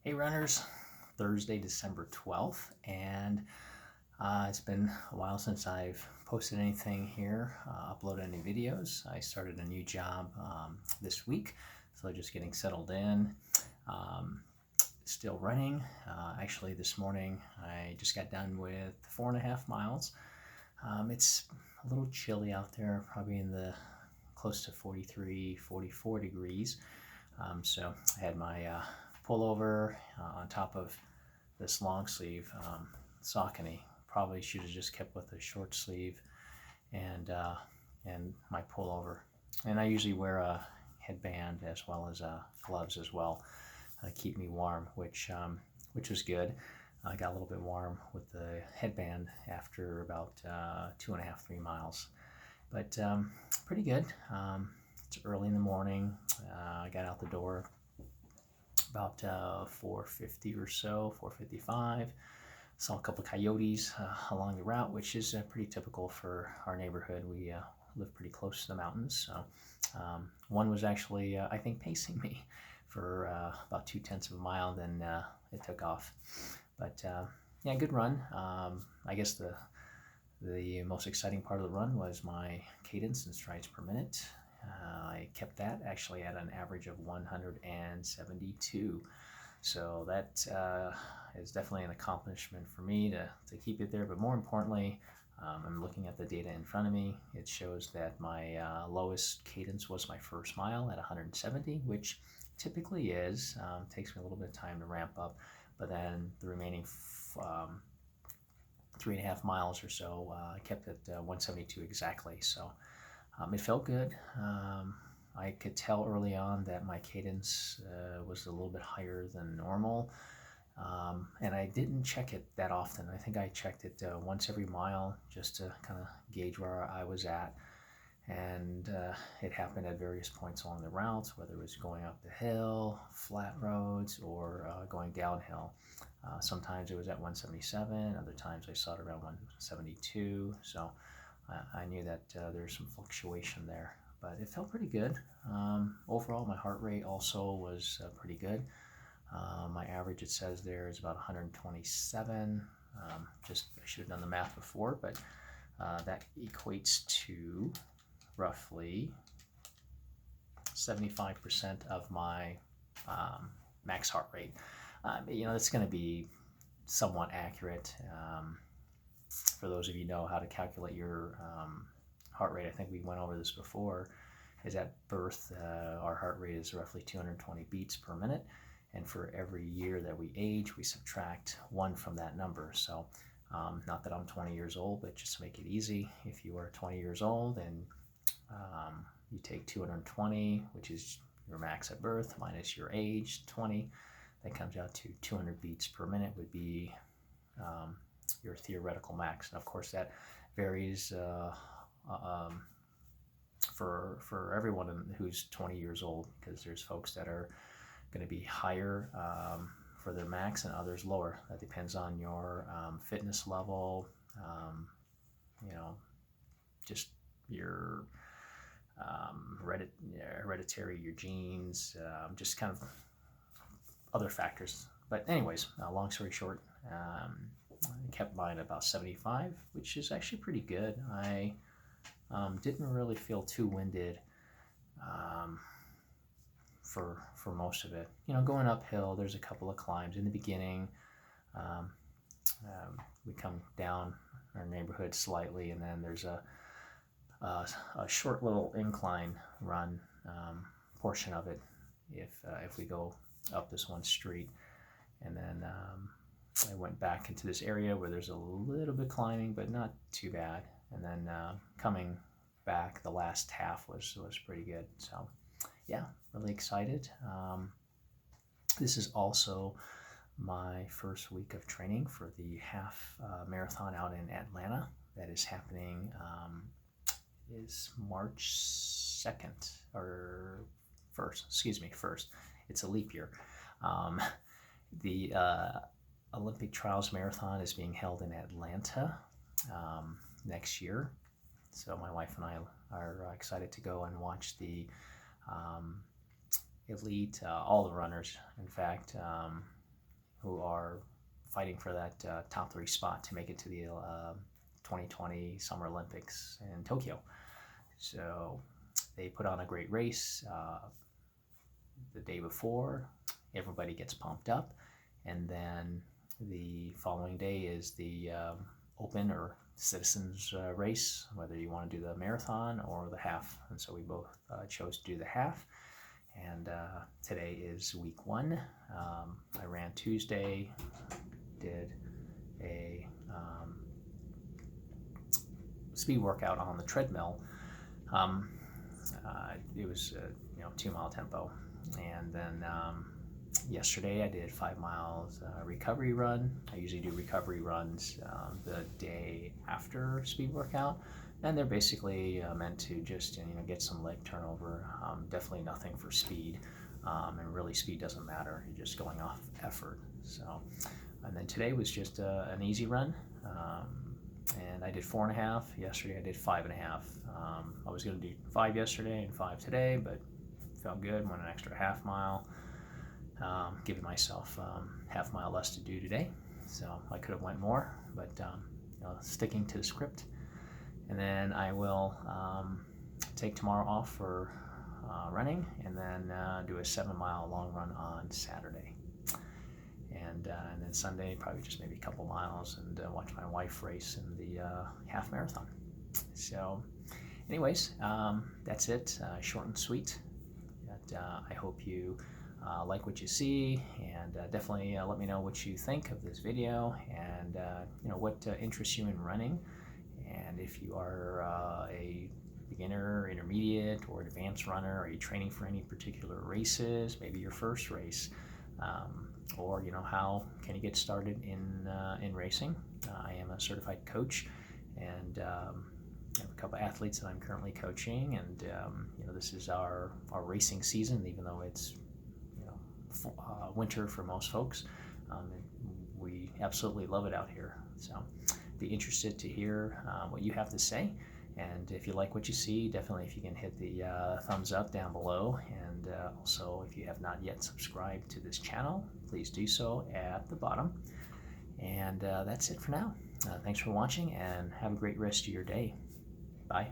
Hey runners, Thursday, December 12th, and it's been a while since I've posted anything here, uploaded any videos. I started a new job this week, so just getting settled in. Still running. Actually, this morning I just got done with 4.5 miles. It's a little chilly out there, probably in the close to 43, 44 degrees. So I had my pullover on top of this long sleeve Saucony. Probably should have just kept with a short sleeve and my pullover. And I usually wear a headband as well as gloves as well, keep me warm, which was good. I got a little bit warm with the headband after about 2.5, 3 miles, but pretty good. It's early in the morning. I got out the door about 4:50 or so, 4:55. Saw a couple of coyotes along the route, which is pretty typical for our neighborhood. We live pretty close to the mountains, so one was actually, I think, pacing me for about 0.2 of a mile, then it took off. But yeah, good run. I guess the most exciting part of the run was my cadence and strides per minute. I kept that actually at an average of 172. So that is definitely an accomplishment for me to keep it there. But more importantly, I'm looking at the data in front of me. It shows that my lowest cadence was my first mile at 170, which typically is. Takes me a little bit of time to ramp up. But then the remaining 3.5 miles or so, I kept it 172 exactly. So it felt good. I could tell early on that my cadence was a little bit higher than normal, and I didn't check it that often. I think I checked it once every mile just to kind of gauge where I was at, and it happened at various points along the routes, whether it was going up the hill, flat roads, or going downhill. Sometimes it was at 177, other times I saw it around 172, so I knew that there's some fluctuation there, but it felt pretty good. Overall, my heart rate also was pretty good. My average, it says there, is about 127. Just I should have done the math before, but that equates to roughly 75% of my max heart rate. It's going to be somewhat accurate. For those of you who know how to calculate your heart rate, I think we went over this before, is at birth, our heart rate is roughly 220 beats per minute. And for every year that we age, we subtract 1 from that number. So not that I'm 20 years old, but just to make it easy, if you are 20 years old and you take 220, which is your max at birth, minus your age, 20, that comes out to 200 beats per minute would be your theoretical max. And of course that varies for everyone who's 20 years old, because there's folks that are going to be higher for their max and others lower. That depends on your fitness level, just your hereditary, your genes, just kind of other factors. But anyways, long story short, I kept mine at about 75, which is actually pretty good. I didn't really feel too winded for most of it. Going uphill, there's a couple of climbs in the beginning. We come down our neighborhood slightly, and then there's a short little incline run portion of it if we go up this one street. And then I went back into this area where there's a little bit climbing, but not too bad. And then coming back, the last half was pretty good. So yeah, really excited. This is also my first week of training for the half marathon out in Atlanta that is happening is March 2nd or 1st, excuse me, 1st. It's a leap year. The Olympic Trials Marathon is being held in Atlanta next year. So my wife and I are excited to go and watch the elite, all the runners, in fact, who are fighting for that top 3 spot to make it to the 2020 Summer Olympics in Tokyo. So they put on a great race the day before. Everybody gets pumped up, and then the following day is the open or citizens race, whether you want to do the marathon or the half. And so we both chose to do the half. And today is week 1. I ran Tuesday, did a speed workout on the treadmill. It was 2-mile tempo, and then yesterday I did 5 miles recovery run. I usually do recovery runs the day after speed workout, and they're basically meant to just get some leg turnover. Definitely nothing for speed, and really speed doesn't matter. You're just going off effort. So, and then today was just an easy run, and I did 4.5. Yesterday I did 5.5. I was going to do 5 yesterday and 5 today, but felt good. Went an extra half mile. Giving myself half mile less to do today, so I could have went more, but sticking to the script. And then I will take tomorrow off for running, and then do a 7-mile long run on Saturday, and then Sunday probably just maybe a couple miles, and watch my wife race in the half marathon. So anyways, that's it. Short and sweet, but I hope you like what you see, and definitely let me know what you think of this video, and what interests you in running. And if you are a beginner, intermediate, or advanced runner, are you training for any particular races, maybe your first race, or how can you get started in racing? I am a certified coach, and I have a couple athletes that I'm currently coaching, and this is our racing season, even though it's winter for most folks. We absolutely love it out here. So be interested to hear what you have to say, and if you like what you see, definitely if you can hit the thumbs up down below, and also if you have not yet subscribed to this channel, please do so at the bottom. And that's it for now. Thanks for watching, and have a great rest of your day. Bye.